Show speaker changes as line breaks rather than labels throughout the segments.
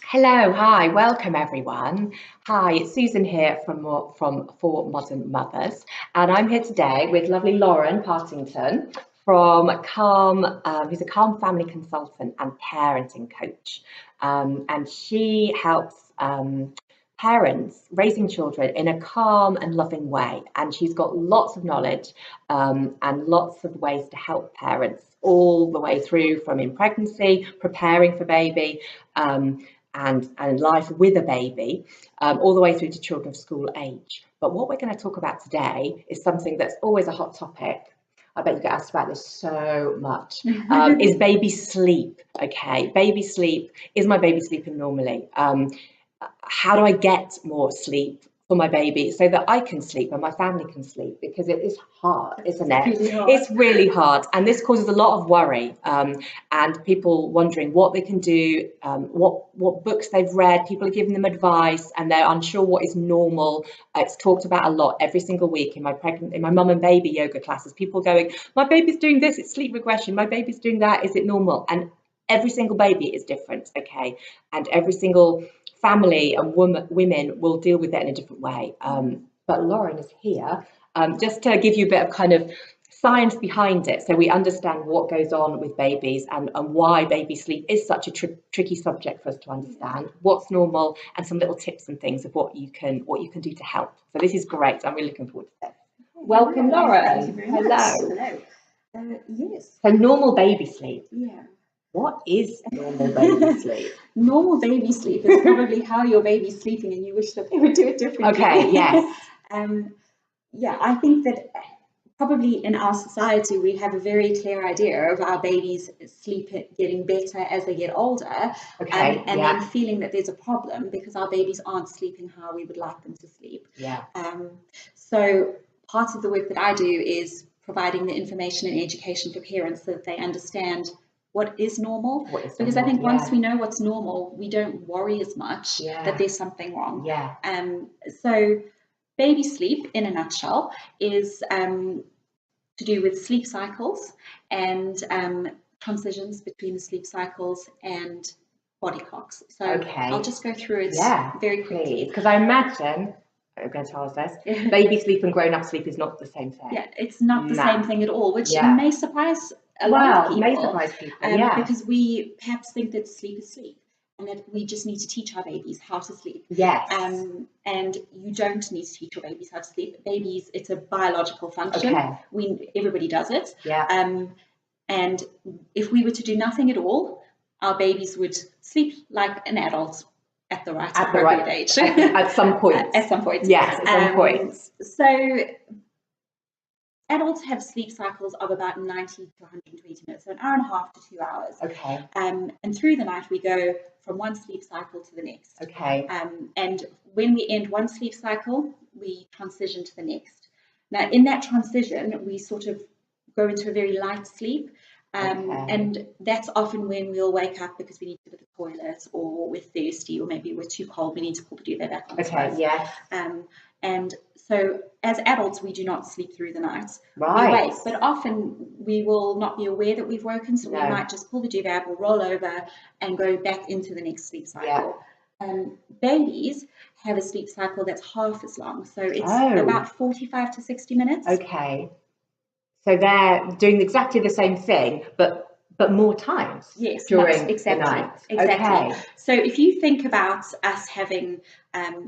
Hello, hi, welcome everyone. Hi, it's Susan here from For Modern Mothers, and I'm here today with lovely Lauren Partington from Calm, who's a Calm family consultant and parenting coach, and she helps parents raising children in a calm and loving way, and she's got lots of knowledge and lots of ways to help parents all the way through from in pregnancy, preparing for baby. And life with a baby, all the way through to children of school age. But what we're going to talk about today is something that's always a hot topic. I bet you get asked about this so much, is baby sleep. Okay, baby sleep. Is my baby sleeping normally? How do I get more sleep for my baby so that I can sleep and my family can sleep? Because it is hard, isn't it?
Really hard.
It's really hard, and this causes a lot of worry, and people wondering what they can do, what books they've read. People are giving them advice and they're unsure what is normal. It's talked about a lot every single week in my mum and baby yoga classes. People going, my baby's doing this, it's sleep regression, my baby's doing that, is it normal? And every single baby is different, okay, and every single family and women will deal with that in a different way. But Lauren is here just to give you a bit of kind of science behind it, so we understand what goes on with babies and why baby sleep is such a tricky subject for us to understand, what's normal, and some little tips and things of what you can do to help. So this is great. I'm really looking forward to this. Welcome, Lauren.
Thank you very much.
Hello.
Yes.
So normal baby sleep.
Yeah.
What is normal baby sleep?
Normal baby sleep is probably how your baby's sleeping and you wish that they would do it differently.
Okay, yes.
Yeah, I think that probably in our society we have a very clear idea of our babies' sleep getting better as they get older,
Okay,
and then feeling that there's a problem because our babies aren't sleeping how we would like them to sleep.
Yeah.
So part of the work that I do is providing the information and education for parents so that they understand what is normal. Because I think once we know what's normal, we don't worry as much that there's something wrong.
Yeah.
So baby sleep, in a nutshell, is to do with sleep cycles and transitions between the sleep cycles and body clocks. So I'll just go through it very quickly.
Because I imagine, I'm going to tell us this, baby sleep and grown-up sleep is not the same thing.
Yeah, it's not the same thing at all, which may surprise a lot of people.
May surprise people,
because we perhaps think that sleep is sleep and that we just need to teach our babies how to sleep.
Yes.
And you don't need to teach your babies how to sleep. Babies, it's a biological function.
Okay.
Everybody does it.
Yeah.
And if we were to do nothing at all, our babies would sleep like an adult at the right appropriate age.
At some point.
At some point.
Yes, at some point.
So adults have sleep cycles of about 90 to 120 minutes, so an hour and a half to 2 hours.
Okay.
And through the night, we go from one sleep cycle to the next.
Okay.
And when we end one sleep cycle, we transition to the next. Now, in that transition, we sort of go into a very light sleep. And that's often when we'll wake up because we need to go to the toilet, or we're thirsty, or maybe we're too cold, we need to pull the duvet back on.
Okay, yes.
And so as adults, we do not sleep through the night.
Right.
We wake, but often we will not be aware that we've woken, so we might just pull the duvet, we'll roll over and go back into the next sleep cycle. Babies have a sleep cycle that's half as long, so it's about 45 to 60 minutes.
Okay. So they're doing exactly the same thing, but more times.
Yes,
during
exactly,
the night.
Exactly.
Okay.
So if you think about us having,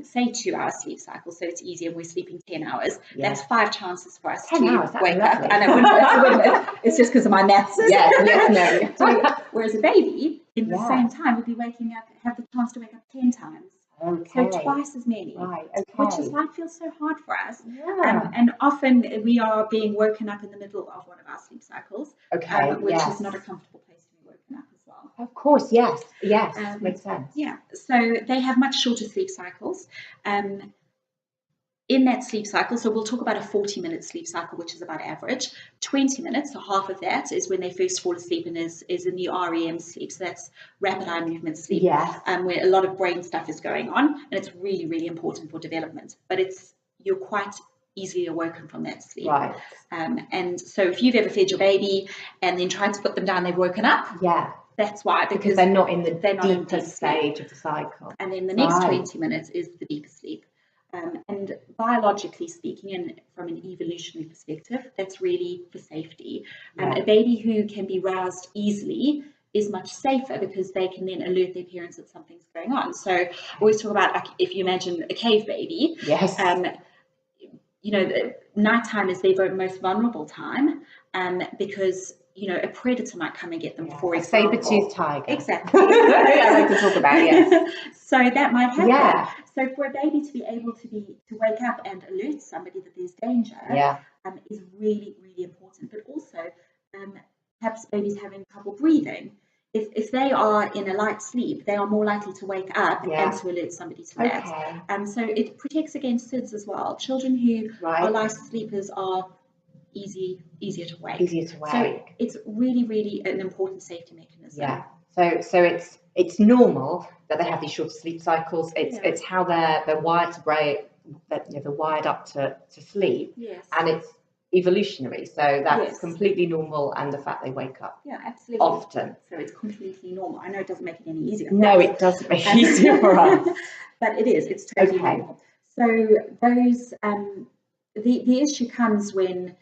say, 2 hour sleep cycle, so it's easier, we're sleeping 10 hours. That's 5 chances for us to wake up. And it's just because of my maths.
Yes, no.
Whereas a baby, in the same time, would be waking up, have the chance to wake up 10 times.
Okay.
So twice as many,
which
is why it feels so hard for us. And often we are being woken up in the middle of one of our sleep cycles, which is not a comfortable place to be woken up as well.
Of course, yes, makes sense.
Yeah, so they have much shorter sleep cycles. In that sleep cycle, so we'll talk about a 40-minute sleep cycle, which is about average. 20 minutes, so half of that, is when they first fall asleep and is in the REM sleep. So that's rapid eye movement sleep, where a lot of brain stuff is going on, and it's really, really important for development. But you're quite easily awoken from that sleep.
Right.
And so if you've ever fed your baby and then tried to put them down, they've woken up. That's why,
because they're not in the deeper
deep
stage of the cycle.
And then the next 20 minutes is the deeper sleep. And biologically speaking, and from an evolutionary perspective, that's really for safety. A baby who can be roused easily is much safer because they can then alert their parents that something's going on. So I always talk about, like, if you imagine a cave baby, you know, nighttime is their most vulnerable time, because a predator might come and get them, for example.
A saber-toothed tiger.
Exactly.
I like to talk about, yes.
So that might happen. So for a baby to be able to wake up and alert somebody that there's danger is really, really important. But also, perhaps babies having trouble breathing. If they are in a light sleep, they are more likely to wake up and to alert somebody to that. So it protects against SIDS as well. Children who are light sleepers are easier to wake. So it's really, really an important safety mechanism.
Yeah. So it's normal that they have these short sleep cycles. It's how they're wired to break, they're wired up to sleep.
Yes.
And it's evolutionary. So that's completely normal, and the fact they wake up.
Yeah, absolutely.
Often.
So it's completely normal. I know it doesn't make it any easier.
No, it doesn't make it easier for us.
But it is. It's totally normal. So those the issue comes when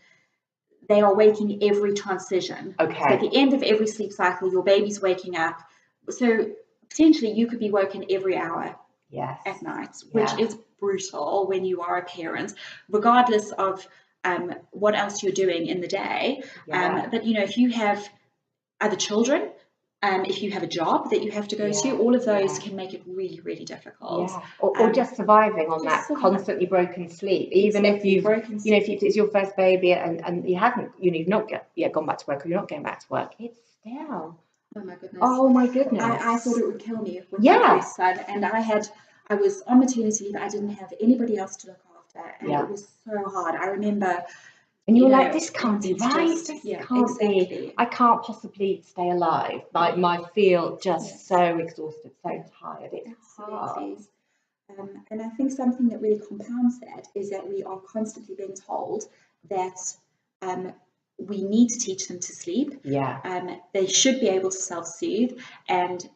they are waking every transition. So at the end of every sleep cycle, your baby's waking up. So potentially you could be woken every hour at night, which is brutal when you are a parent, regardless of what else you're doing in the day. But if you have other children, if you have a job that you have to go to, all of those can make it really, really difficult.
Or just surviving on that constantly broken sleep, even if you've if it's your first baby and you haven't, you've not gone back to work, or you're not going back to work, it's still.
Oh my goodness. I thought it would kill me with my first son, and I was on maternity leave. I didn't have anybody else to look after, and it was so hard. I remember.
And you're like, this can't be right. Be. I can't possibly stay alive. My feel just so exhausted, so tired. It's hard.
And I think something that really compounds that is that we are constantly being told that we need to teach them to sleep. They should be able to self-soothe, and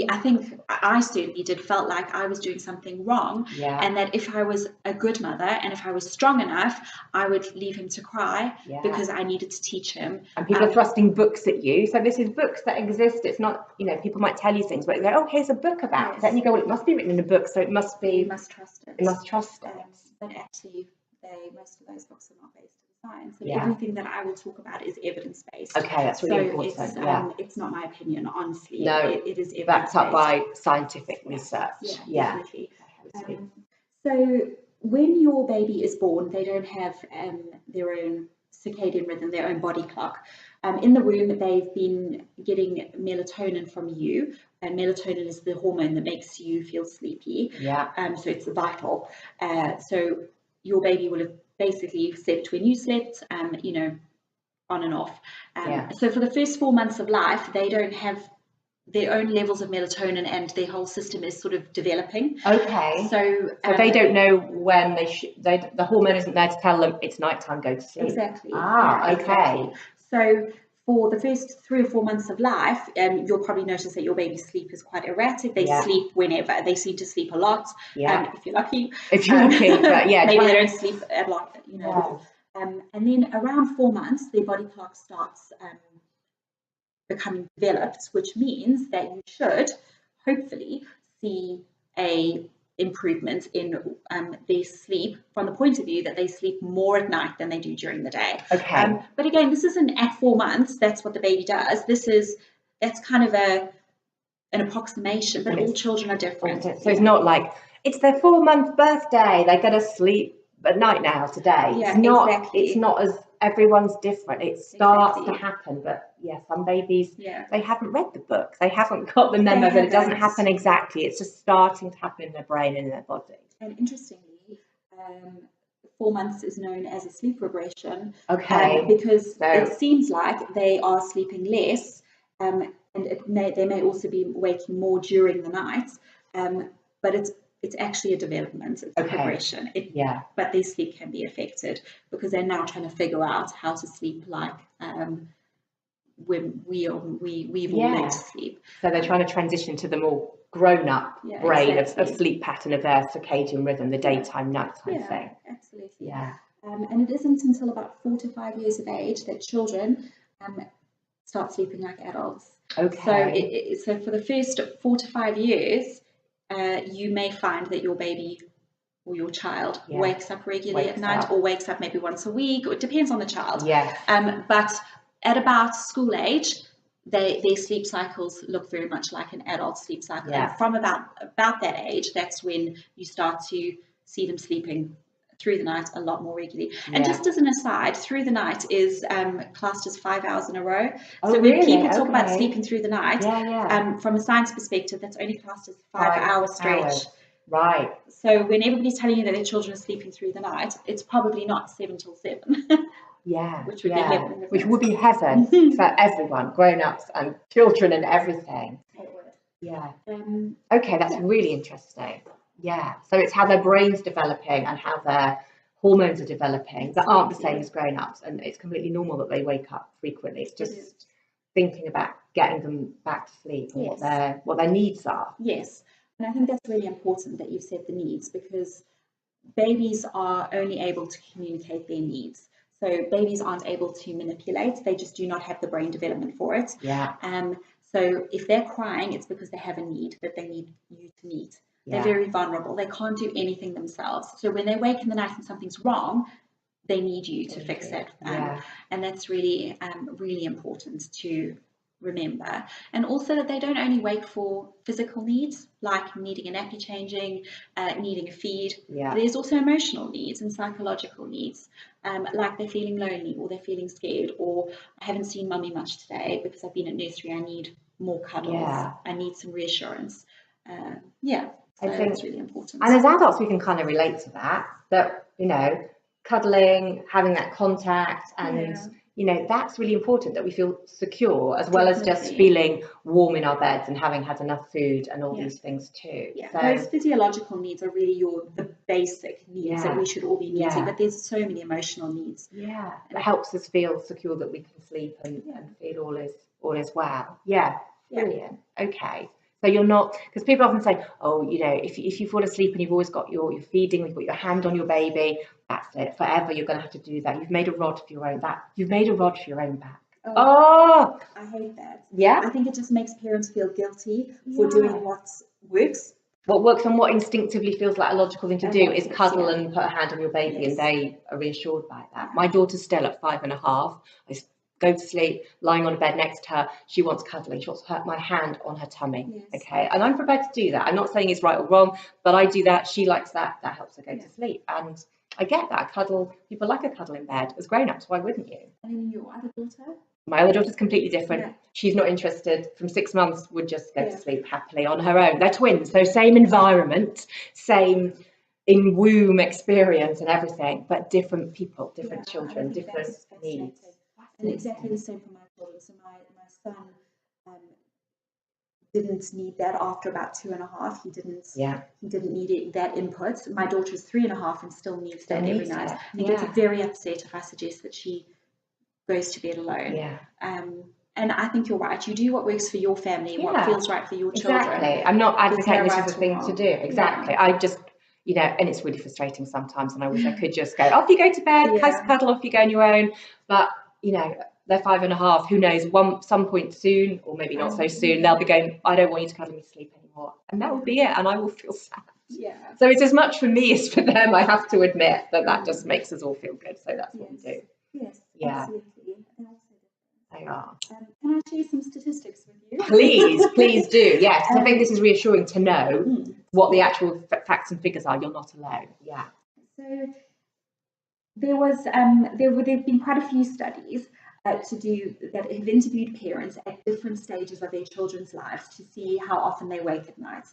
I think I certainly felt like I was doing something wrong, and that if I was a good mother and if I was strong enough, I would leave him to cry because I needed to teach him.
And people are thrusting books at you. So this is books that exist. It's not, people might tell you things, but they go, oh, here's a book about it. Then you go, well, it must be written in a book, so it must be.
You must trust it.
You must trust it.
But actually, most of those books are not based in science, and everything that I will talk about is evidence-based.
Okay, that's really important.
It's not my opinion on sleep.
No,
it is
backed up by scientific research.
Definitely. So when your baby is born, they don't have their own circadian rhythm, their own body clock. In the womb, they've been getting melatonin from you, and melatonin is the hormone that makes you feel sleepy. So it's vital. So your baby will have basically slept when you slept, on and off. So for the first 4 months of life, they don't have their own levels of melatonin, and their whole system is sort of developing. So
they don't know when the hormone isn't there to tell them it's nighttime, go to sleep.
Exactly.
Exactly.
So for the first 3 or 4 months of life, you'll probably notice that your baby's sleep is quite erratic. They sleep whenever. They seem to sleep a lot. If you're lucky.
But
maybe they don't sleep a lot. And then around 4 months, their body clock starts becoming developed, which means that you should hopefully see a improvement in their sleep, from the point of view that they sleep more at night than they do during the day. But again, this isn't at 4 months. That's what the baby does. That's kind of an approximation, but all children are different.
So it's not like it's their 4-month birthday, they go to sleep at night now today. It's not as everyone's different. It starts to happen, but some babies they haven't read the book, they haven't got the memo that it doesn't happen exactly. It's just starting to happen in their brain and in their body.
And interestingly, 4 months is known as a sleep regression. Because it seems like they are sleeping less, and they may also be waking more during the night, but it's actually a development, it's a progression. But their sleep can be affected because they're now trying to figure out how to sleep like when we've all learned to sleep.
So they're trying to transition to the more grown-up brain
exactly.
of sleep pattern of their circadian rhythm, the daytime, nighttime thing.
Absolutely.
Yeah.
And it isn't until about 4 to 5 years of age that children start sleeping like adults.
Okay.
So for the first 4 to 5 years, you may find that your baby or your child wakes up regularly at night, or wakes up maybe once a week, or it depends on the child. But at about school age, their sleep cycles look very much like an adult sleep cycle. And from about that age, that's when you start to see them sleeping through the night a lot more regularly. And just as an aside, through the night is classed as 5 hours in a row. So when people talk about sleeping through the night, from a science perspective, that's only classed as 5-hour stretch.
Right.
So when everybody's telling you that their children are sleeping through the night, it's probably not 7 till 7. Which would be heaven.
Which would be heaven for everyone, grown-ups and children and everything. Okay, that's really interesting. So it's how their brain's developing and how their hormones are developing that aren't the same as grown-ups, and it's completely normal that they wake up frequently. It's just thinking about getting them back to sleep and what their needs are.
And I think that's really important that you've said the needs, because babies are only able to communicate their needs. So babies aren't able to manipulate. They just do not have the brain development for it. So if they're crying, it's because they have a need that they need you to meet. They're very vulnerable. They can't do anything themselves. So when they wake in the night and something's wrong, they need you to fix it. And that's really, really important to remember. And also that they don't only wake for physical needs, like needing a nappy changing, needing a feed. There's also emotional needs and psychological needs, like they're feeling lonely, or they're feeling scared, or I haven't seen mummy much today because I've been at nursery, I need more cuddles, I need some reassurance. So I think that's really important.
And as adults, we can kind of relate to that, you know, cuddling, having that contact, and you know, that's really important, that we feel secure, as well as just feeling warm in our beds and having had enough food and all these things too.
So those physiological needs are really the basic needs that we should all be meeting, but there's so many emotional needs.
That helps us feel secure that we can sleep and feel all is well. Brilliant. Okay. So you're not, because people often say, oh, you know, if you fall asleep and you've always got your feeding, you've got your hand on your baby, that's it, forever you're going to have to do that. You've made a rod for your own back. You've made a rod for your own back.
I hate that. I think it just makes parents feel guilty for doing what works.
What works and what instinctively feels like a logical thing to do is cuddle and put a hand on your baby, and they are reassured by that. My daughter's still at 5.5. I go to sleep, lying on a bed next to her. She wants cuddling. She wants my hand on her tummy. Okay, and I'm prepared to do that. I'm not saying it's right or wrong, but I do that. She likes that. That helps her go to sleep. And I get that. Cuddle. People like a cuddle in bed as grown-ups. Why wouldn't you?
And then your other daughter?
My other daughter's completely different. She's not interested. From 6 months, would just go to sleep happily on her own. They're twins, so same environment, same in womb experience and everything, but different people, different children, different needs.
And exactly the same for my children. So my son didn't need that after about 2.5. He didn't need that input. My daughter is 3.5 and still needs that every night. He gets very upset if I suggest that she goes to bed alone. And I think you're right. You do what works for your family, what feels right for your children.
Exactly. I'm not advocating this is a thing to do. Exactly. I just, you know, and it's really frustrating sometimes, and I wish I could just go, off you go to bed, cuddle, off you go on your own. But you know, they're 5.5. Who knows? Some point soon, or maybe not so soon, they'll be going, I don't want you to cuddle me to sleep anymore, and that will be it, and I will feel sad. So it's as much for me as for them. I have to admit that just makes us all feel good. So that's what we do.
Absolutely.
They are.
Can I share some statistics with you?
Please do. Yes, I think this is reassuring to know what the actual facts and figures are. You're not alone.
So there've been quite a few studies that have interviewed parents at different stages of their children's lives to see how often they wake at night.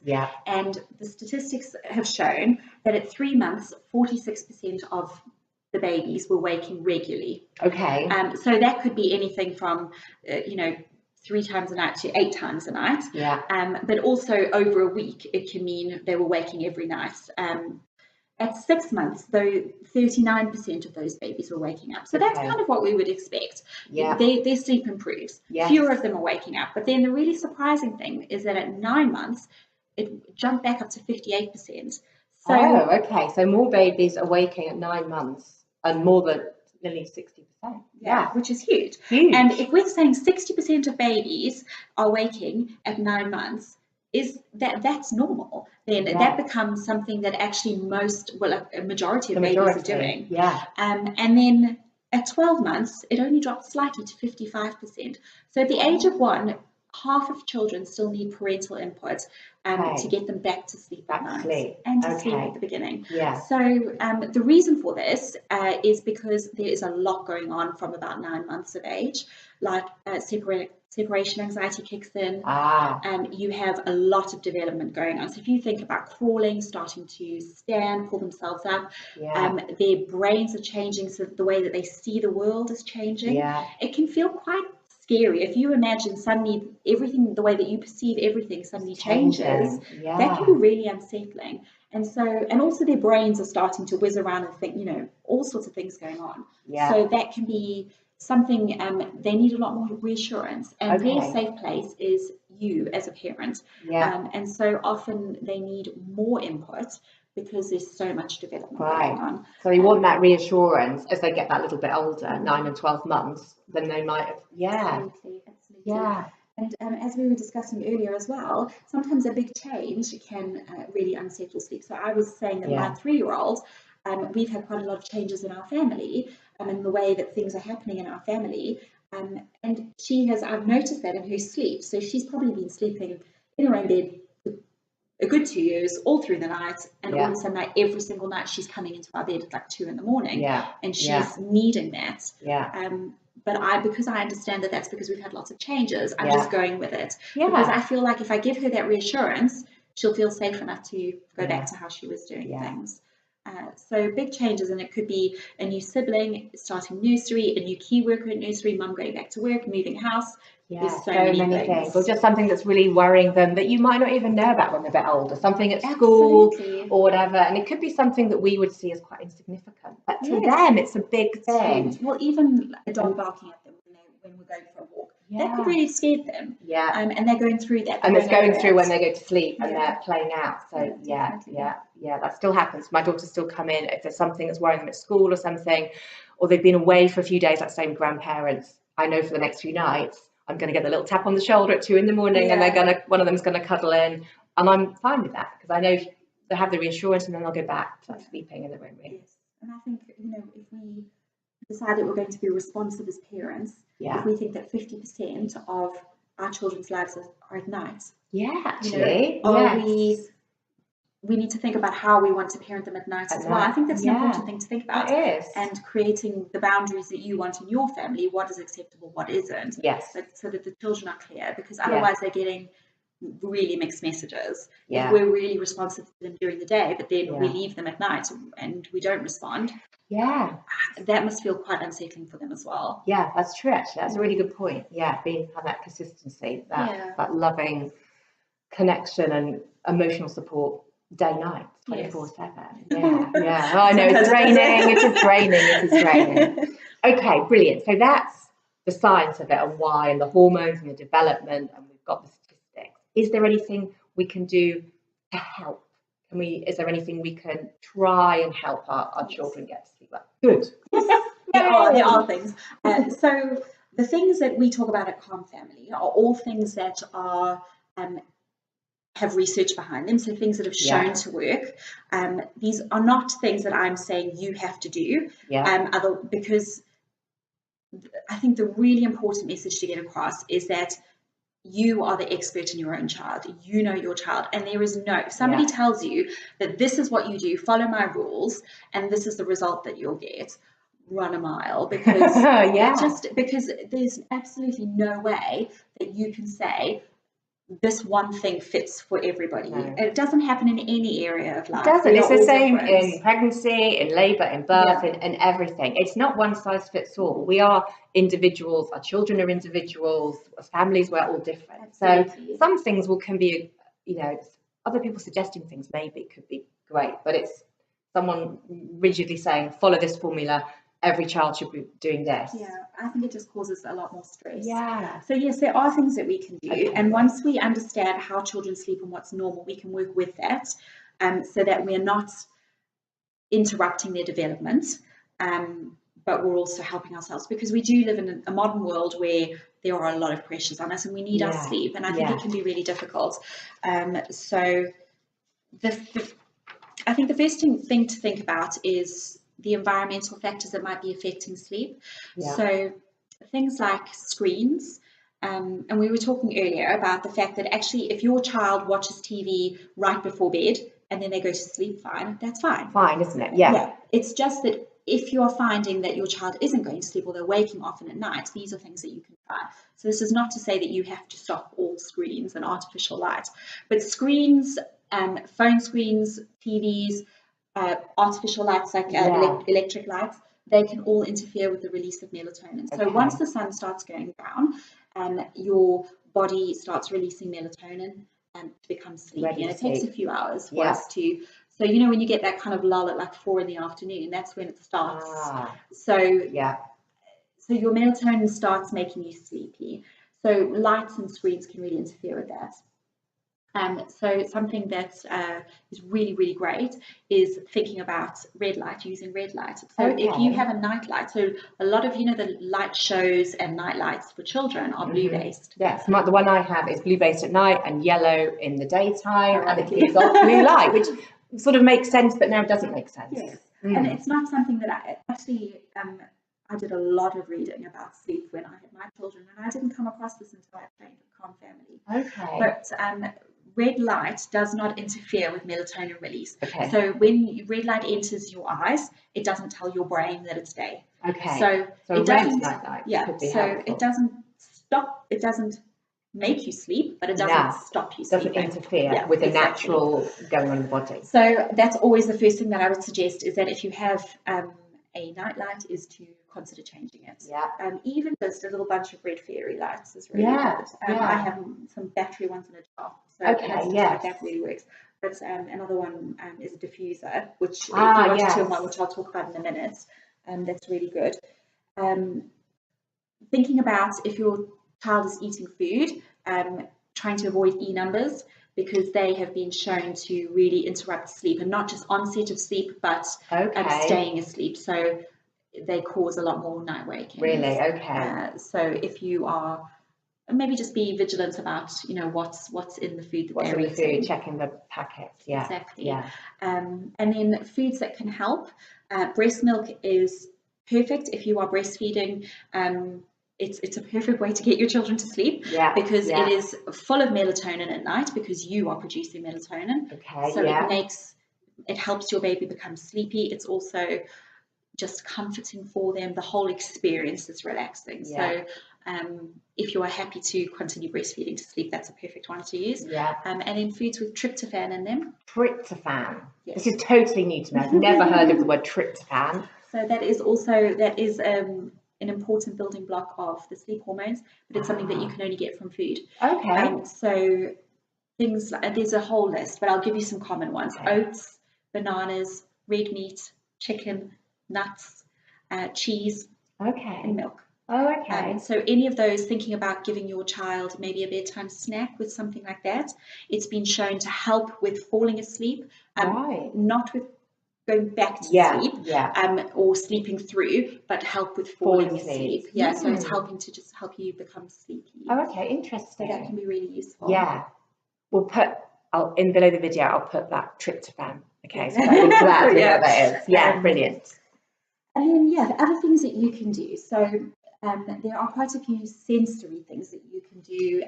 And the statistics have shown that at 3 months, 46% of the babies were waking regularly. So that could be anything from 3 times a night to 8 times a night. But also over a week, it can mean they were waking every night. At 6 months, though, 39% of those babies were waking up. So that's kind of what we would expect.
Yeah.
Their sleep improves.
Yes.
Fewer of them are waking up. But then the really surprising thing is that at 9 months, it jumped back up to 58%. So,
okay. So more babies are waking at 9 months, and more than nearly 60%.
Yeah, which is huge.
Huge.
And if we're saying 60% of babies are waking at 9 months, is that's normal, then that becomes something that actually a majority of babies are doing.
Yeah.
And then at 12 months, it only drops slightly to 55%. So at the age of 1, half of children still need parental input to get them back to sleep at night and to sleep at the beginning.
Yeah.
So the reason for this is because there is a lot going on from about 9 months of age, like separation anxiety kicks in. You have a lot of development going on. So if you think about crawling, starting to stand, pull themselves up, their brains are changing, so the way that they see the world is changing. It can feel quite scary. If you imagine suddenly everything, the way that you perceive everything suddenly changes, that can be really unsettling. And also their brains are starting to whiz around and think, all sorts of things going on. So that can be something, they need a lot more reassurance, and their safe place is you as a parent. And so often they need more input because there's so much development going on.
So you want that reassurance as they get that little bit older, 9 and 12 months, then they might have,
Absolutely. And as we were discussing earlier as well, sometimes a big change can really unsettle sleep. So I was saying that my 3-year-old, we've had quite a lot of changes in our family, in the way that things are happening in our family. And I've noticed that in her sleep. So she's probably been sleeping in her own bed a good 2 years, all through the night, and all of a sudden, every single night, she's coming into our bed at like 2 in the morning, and she's needing that. But because I understand that that's because we've had lots of changes, I'm just going with it, because I feel like if I give her that reassurance, she'll feel safe enough to go back to how she was doing things. So big changes, and it could be a new sibling starting nursery, a new key worker at nursery, mum going back to work, moving house. There's so many things.
Or just something that's really worrying them that you might not even know about when they're a bit older, something at school or whatever. And it could be something that we would see as quite insignificant, but to them it's a big thing.
Well, even a dog barking at them when we're going for a walk, that could really scare them. And they're going through that.
And it's going through when they go to sleep and they're playing out. So that still happens. My daughters still come in if there's something that's worrying them at school or something, or they've been away for a few days, like say with grandparents. I know for the next few nights I'm going to get a little tap on the shoulder at 2 in the morning, and one of them's going to cuddle in, and I'm fine with that because I know they have the reassurance, and then they'll go back to sleeping in the room.
And I think if we decide that we're going to be responsive as parents, if we think that 50% of our children's lives are at night, we need to think about how we want to parent them at night as well. I think that's an important thing to think about.
It is.
And creating the boundaries that you want in your family, what is acceptable, what isn't. So that the children are clear, because otherwise they're getting really mixed messages. If we're really responsive to them during the day, but then we leave them at night and we don't respond, that must feel quite unsettling for them as well.
That's true, actually. That's a really good point. Have that consistency, that loving connection and emotional support day night 24/7. I know it's raining. Okay, brilliant. So that's the science of it, and why, and the hormones and the development, and we've got the statistics. Is there anything we can do to help? Is there anything we can try and help our children get to sleep well? Good.
There are things. So the things that we talk about at Calm Family are all things that are have research behind them, so things that have shown to work. These are not things that I'm saying you have to do, because I think the really important message to get across is that you are the expert in your own child. You know your child, and there is if somebody tells you that this is what you do, follow my rules, and this is the result that you'll get, run a mile, because because there's absolutely no way that you can say this one thing fits for everybody. It doesn't happen in any area of life.
It doesn't. It's the same in pregnancy, in labour, in birth, in everything. It's not one size fits all. We are individuals. Our children are individuals. Families, we're all different. Absolutely. So some things can be, other people suggesting things maybe could be great, but someone rigidly saying, follow this formula, every child should be doing this.
Yeah, I think it just causes a lot more stress.
Yeah.
So yes, there are things that we can do.
Okay.
And once we understand how children sleep and what's normal, we can work with that, so that we're not interrupting their development, but we're also helping ourselves, because we do live in a modern world where there are a lot of pressures on us and we need our sleep. And I think it can be really difficult. So I think the first thing to think about is the environmental factors that might be affecting sleep. So things like screens, and we were talking earlier about the fact that actually if your child watches TV right before bed and then they go to sleep fine, that's fine.
Fine, isn't it? Yeah.
It's just that if you're finding that your child isn't going to sleep or they're waking often at night, these are things that you can try. So this is not to say that you have to stop all screens and artificial light, but screens, phone screens, TVs, artificial lights like electric lights, they can all interfere with the release of melatonin. So once the sun starts going down, your body starts releasing melatonin to become sleepy, and it takes a few hours for us to. So when you get that kind of lull at like 4 in the afternoon, that's when it starts. So your melatonin starts making you sleepy. So lights and screens can really interfere with that. So something that is really, really great is thinking about red light, using red light. So if you have a night light, so a lot of, the light shows and night lights for children are blue-based.
Yes, the one I have is blue-based at night and yellow in the daytime, and it gives off blue light, which sort of makes sense, but now doesn't make sense.
Yes, and it's not something that I actually, I did a lot of reading about sleep when I had my children, and I didn't come across this until I trained with Calm Family. But red light does not interfere with melatonin release. So when red light enters your eyes, it doesn't tell your brain that it's day. So it doesn't. It doesn't stop. It doesn't make you sleep, but it doesn't stop you sleeping.
Doesn't interfere with the natural going on in the body.
So that's always the first thing that I would suggest, is that if you have a night light, is to consider changing it. Even just a little bunch of red fairy lights is really good. I have some battery ones in a jar, so that really works. But another one is a diffuser, which if you want to turn on, which I'll talk about in a minute, that's really good. Thinking about if your child is eating food, trying to avoid E numbers, because they have been shown to really interrupt sleep, and not just onset of sleep, but staying asleep. So they cause a lot more night waking.
Really?
So if you are, maybe just be vigilant about, what's in the food that they're eating.
Checking the packets.
Exactly. And then foods that can help. Breast milk is perfect if you are breastfeeding. It's a perfect way to get your children to sleep, because it is full of melatonin at night, because you are producing melatonin. So it helps your baby become sleepy. It's also just comforting for them. The whole experience is relaxing. So if you are happy to continue breastfeeding to sleep, that's a perfect one to use. And then foods with tryptophan in them.
Tryptophan. This is totally new to me. I've never heard of the word tryptophan.
So that is an important building block of the sleep hormones, but it's something that you can only get from food. So things like, there's a whole list, but I'll give you some common ones: oats, bananas, red meat, chicken, nuts, cheese, and milk. So any of those, thinking about giving your child maybe a bedtime snack with something like that, it's been shown to help with falling asleep, not with going back to sleep or sleeping through, but help with falling asleep. So it's helping to just help you become sleepy.
Interesting.
So that can be really useful.
We'll put in below the video, I'll put that tryptophan. So that what that is. Brilliant.
And then other things that you can do. So there are quite a few sensory things that you can do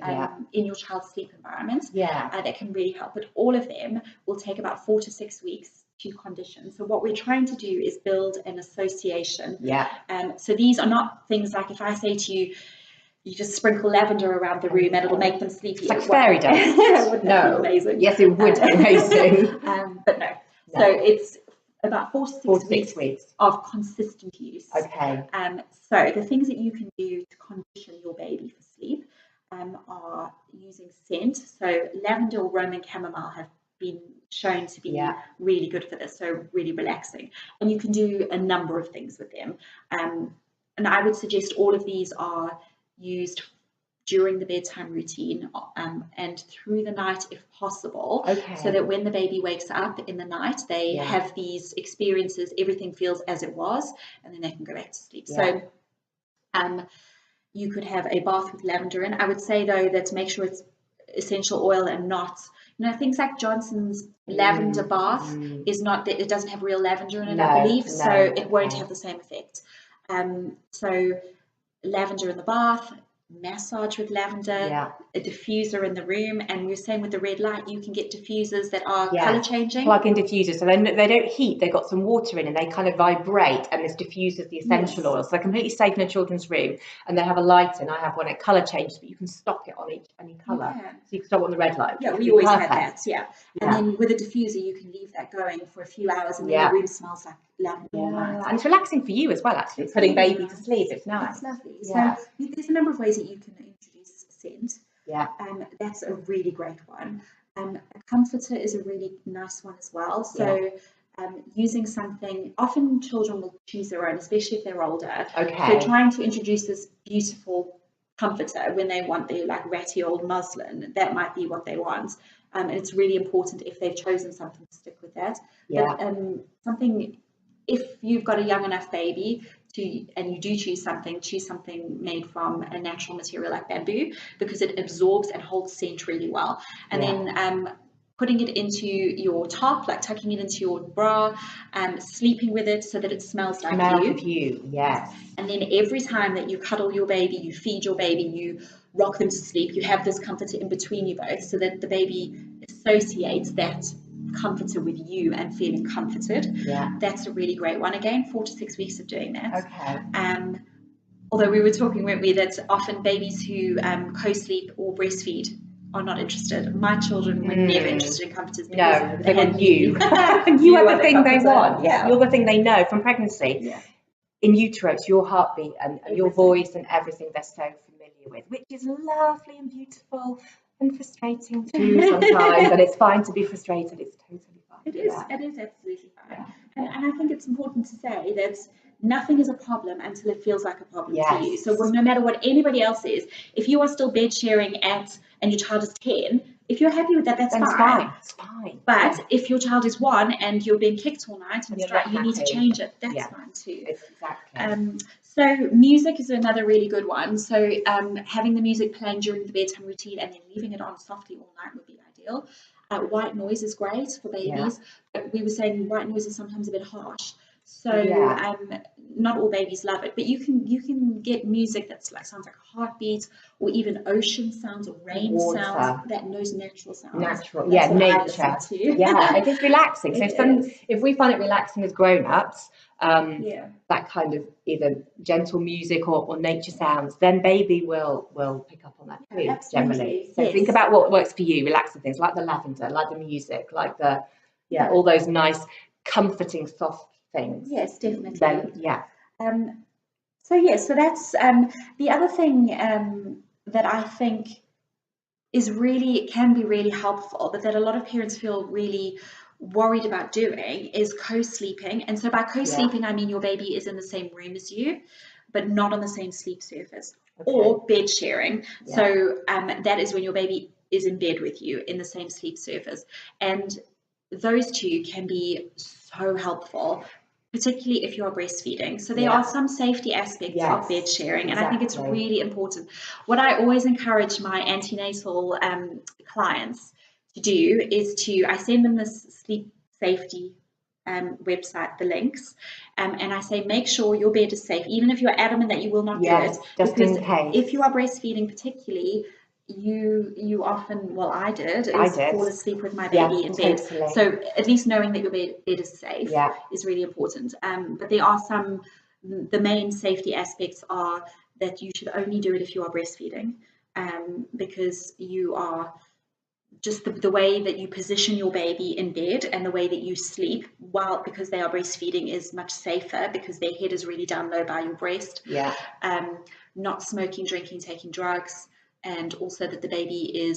in your child's sleep environment that can really help. But all of them will take about 4 to 6 weeks to condition. So what we're trying to do is build an association. So these are not things like, if I say to you, you just sprinkle lavender around the room and it'll make them sleepy.
It's like fairy dust.
Wouldn't that be amazing?
Yes, it would be amazing.
But no. So it's about 4 to 6 weeks of consistent use. So the things that you can do to condition your baby for sleep are using scent. So lavender or Roman chamomile have been shown to be really good for this, so really relaxing. And you can do a number of things with them. And I would suggest all of these are used during the bedtime routine and through the night if possible, so that when the baby wakes up in the night, they have these experiences, everything feels as it was, and then they can go back to sleep. So you could have a bath with lavender in. I would say though that to make sure it's essential oil and not, things like Johnson's lavender bath is not, it doesn't have real lavender in it, I believe, so it won't have the same effect. So lavender in the bath, massage with lavender, a diffuser in the room, and you're saying with the red light you can get diffusers that are color changing.
Plug-in diffusers, so they don't heat, they've got some water in and they kind of vibrate, and this diffuses the essential oil, so they're completely safe in a children's room, and they have a light in. I have one, it color changes, but you can stop it on any color, so you can stop on the red light.
We always had that. And then with a diffuser you can leave that going for a few hours, and then the room smells like lavender all night.
And it's relaxing for you as well, actually, putting baby to sleep. It's nice.
It's lovely. So there's a number of ways that you can introduce scent. That's a really great one. A comforter is a really nice one as well. So using something, often children will choose their own, especially if they're older. So trying to introduce this beautiful comforter when they want their like ratty old muslin, that might be what they want. And it's really important if they've chosen something to stick with that. But something, if you've got a young enough baby and you do choose something made from a natural material like bamboo, because it absorbs and holds scent really well. And then putting it into your top, like tucking it into your bra, sleeping with it so that it smells like you. And then every time that you cuddle your baby, you feed your baby, you rock them to sleep, you have this comforter in between you both, so that the baby associates that comforter with you and feeling comforted. That's a really great one. Again, 4 to 6 weeks of doing that. Although we were talking, weren't we, that often babies who co-sleep or breastfeed are not interested. My children were never interested in comforters because
they want you. You are the thing they want. You're the thing they know from pregnancy. In utero, it's your heartbeat and your voice and everything they're so familiar with, which is lovely and beautiful and frustrating too sometimes. And it's fine to be frustrated. It's totally fine.
It is absolutely fine. And I think it's important to say that nothing is a problem until it feels like a problem to you. So no matter what anybody else is, if you are still bed sharing and your child is 10, if you're happy with that, that's fine.
It's fine.
But if your child is 1 and you're being kicked all night and you need to change it, that's fine too.
Exactly.
So music is another really good one. So having the music playing during the bedtime routine and then leaving it on softly all night would be ideal. White noise is great for babies, but we were saying white noise is sometimes a bit harsh. So not all babies love it, but you can get music that's like sounds like a heartbeat, or even ocean sounds or rain sounds, those natural sounds.
Nature. It is relaxing. So if we find it relaxing as grown-ups, that kind of either gentle music or nature sounds, then baby will pick up on that too, generally. So think about what works for you, relaxing things like the lavender, like the music, like the all those nice comforting soft things.
Yes, definitely.
Then,
so that's the other thing that I think can be really helpful, but that a lot of parents feel really worried about doing, is co-sleeping. And so by co-sleeping, I mean your baby is in the same room as you, but not on the same sleep surface, or bed sharing. So that is when your baby is in bed with you in the same sleep surface. And those two can be so helpful, particularly if you're breastfeeding. So there are some safety aspects of bed sharing, and I think it's really important. What I always encourage my antenatal clients to do is I send them this sleep safety website, the links, and I say make sure your bed is safe, even if you're adamant that you will not do it, because if you are breastfeeding particularly, you often, I did fall asleep with my baby in bed. So at least knowing that your bed is safe is really important. But there are the main safety aspects are that you should only do it if you are breastfeeding, because you are just the way that you position your baby in bed and the way that you sleep because they are breastfeeding is much safer, because their head is really down low by your breast. Not smoking, drinking, taking drugs, and also that the baby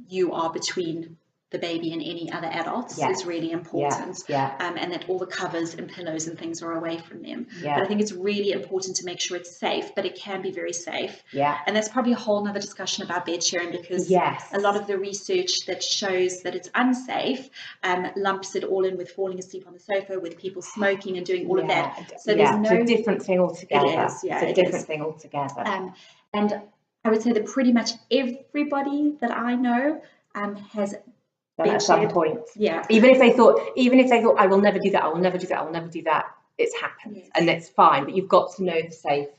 you are between the baby and any other adults is really important. And that all the covers and pillows and things are away from them. But I think it's really important to make sure it's safe, but it can be very safe. And that's probably a whole nother discussion about bed sharing, because a lot of the research that shows that it's unsafe lumps it all in with falling asleep on the sofa, with people smoking and doing all of that. So there's no,
it's a different thing altogether.
It is,
it's a different thing altogether.
And I would say that pretty much everybody that I know has
at some point. Even if they thought, I will never do that, it's happened. And it's fine, but you've got to know the safe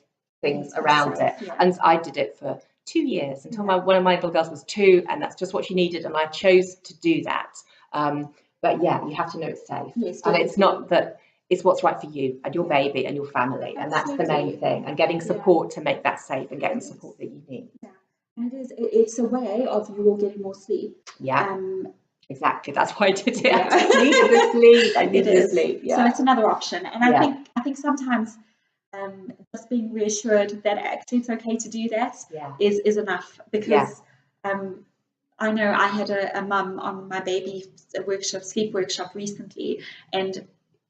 things around it. And I did it for 2 years until one of my little girls was 2, and that's just what she needed, and I chose to do that. But you have to know it's safe. And it's not that, it's what's right for you and your baby and your family, and that's the main thing, and getting support to make that safe and getting the support that you need.
And it's a way of you all getting more sleep.
Exactly, that's why I did it. I needed the sleep.
So it's another option, and I think sometimes just being reassured that actually it's okay to do that is enough, because I know I had a mum on my baby sleep workshop recently, and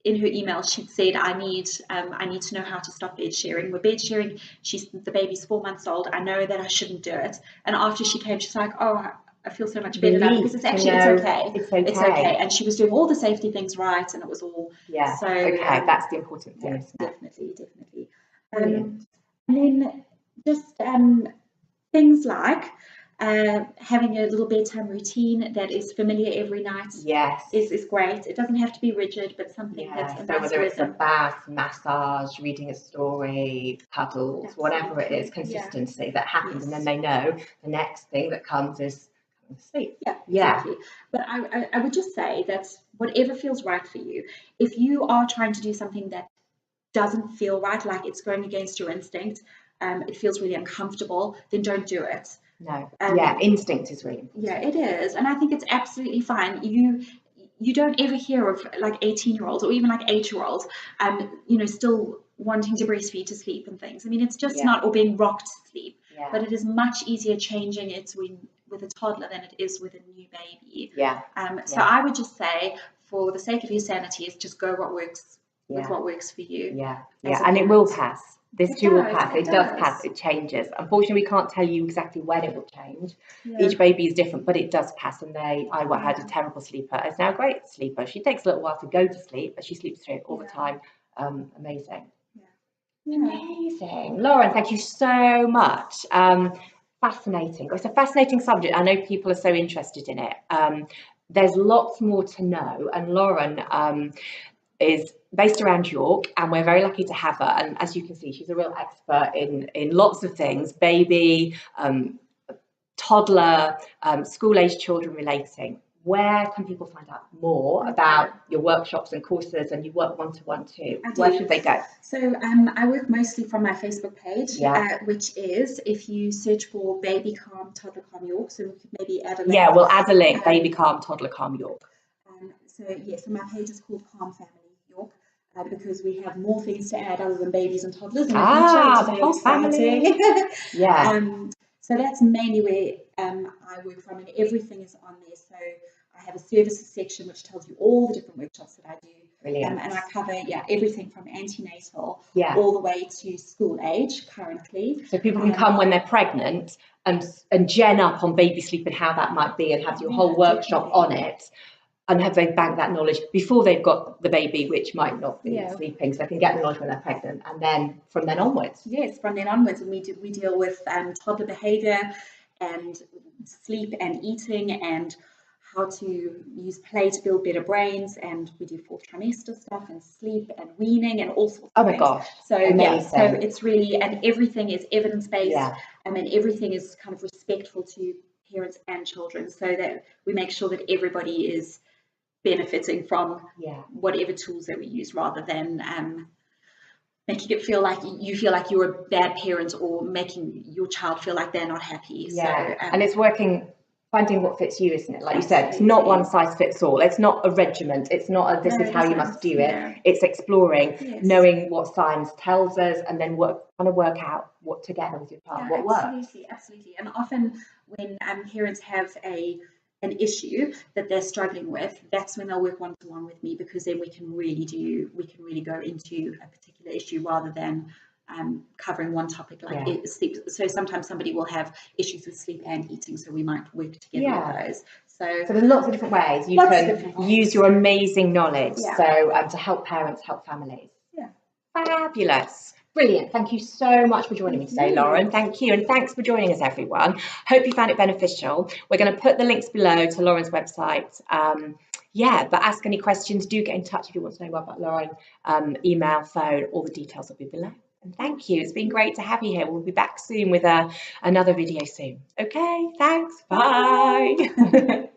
in her email she'd said, I need to know how to stop bed sharing. We're bed sharing, the baby's 4 months old, I know that I shouldn't do it. And after she came, she's like, oh, I feel so much better now, because it's okay. It's okay. And she was doing all the safety things right, and it was all so okay.
That's the important thing.
Definitely. And then just things like having a little bedtime routine that is familiar every night is great. It doesn't have to be rigid, but something that's a nice
whether it's a bath, massage, reading a story, cuddles, whatever it is, consistency that happens, and then they know the next thing that comes is sleep.
Exactly. But I would just say that whatever feels right for you, if you are trying to do something that doesn't feel right, like it's going against your instinct, it feels really uncomfortable, then don't do it.
No. Instinct is really important.
It is. And I think it's absolutely fine. You don't ever hear of like 18-year-olds or even like 8-year-olds still wanting to breastfeed to sleep and things. I mean, it's just not, or being rocked to sleep. But it is much easier changing it with a toddler than it is with a new baby. So I would just say, for the sake of your sanity, is just go what works with what works for you.
And it will pass. This too will pass. It does pass. It changes. Unfortunately, we can't tell you exactly when it will change. Each baby is different, but it does pass. And I had a terrible sleeper. It's now a great sleeper. She takes a little while to go to sleep, but she sleeps through it all the time. Amazing. Amazing. Lauren, thank you so much. Fascinating. It's a fascinating subject. I know people are so interested in it. There's lots more to know. And Lauren is based around York, and we're very lucky to have her. And as you can see, she's a real expert in lots of things: baby, toddler, school-age children relating. Where can people find out more about your workshops and courses, and you work one-to-one too? Where should they go?
So I work mostly from my Facebook page, which is, if you search for Baby Calm, Toddler Calm York, so we could maybe add a link.
Yeah, we'll add a link, Baby Calm, Toddler Calm York.
So my page is called Calm Family York, because we have more things to add other than babies and toddlers in the future.
The whole family.
So that's mainly where I work from, and everything is on there. So I have a services section which tells you all the different workshops that I do.
Brilliant.
And I cover everything from antenatal all the way to school age currently.
So people can come when they're pregnant and gen up on baby sleep and how that might be, and have your whole workshop on it. And have they banked that knowledge before they've got the baby, which might not be sleeping, so they can get the knowledge when they're pregnant, and then from then onwards.
Yes, from then onwards, and we deal with toddler behaviour and sleep and eating, and how to use play to build better brains, and we do 4th trimester stuff and sleep and weaning and all sorts of things.
Oh my gosh!
So
amazing.
So it's really, and everything is evidence-based, and everything is kind of respectful to parents and children, so that we make sure that everybody is benefiting from whatever tools that we use, rather than making it feel like you're a bad parent, or making your child feel like they're not happy.
And it's finding what fits you, isn't it? Like you said, it's not one size fits all. It's not a regiment. It's not this is how you must do it. It's exploring, knowing what science tells us, and then work out what together with your child what works.
Absolutely. And often when parents have a an issue that they're struggling with, that's when they'll work one-to-one with me, because then we can really go into a particular issue rather than covering one topic like sleep. So sometimes somebody will have issues with sleep and eating, so we might work together with those. So
there's lots of different ways you can use your amazing knowledge to help parents, help families. Fabulous. Brilliant. Thank you so much for joining me today, Lauren. Thank you. And thanks for joining us, everyone. Hope you found it beneficial. We're going to put the links below to Lauren's website. But ask any questions. Do get in touch if you want to know more about Lauren. Email, phone, all the details will be below. And thank you. It's been great to have you here. We'll be back soon with another video soon. Okay, thanks. Bye.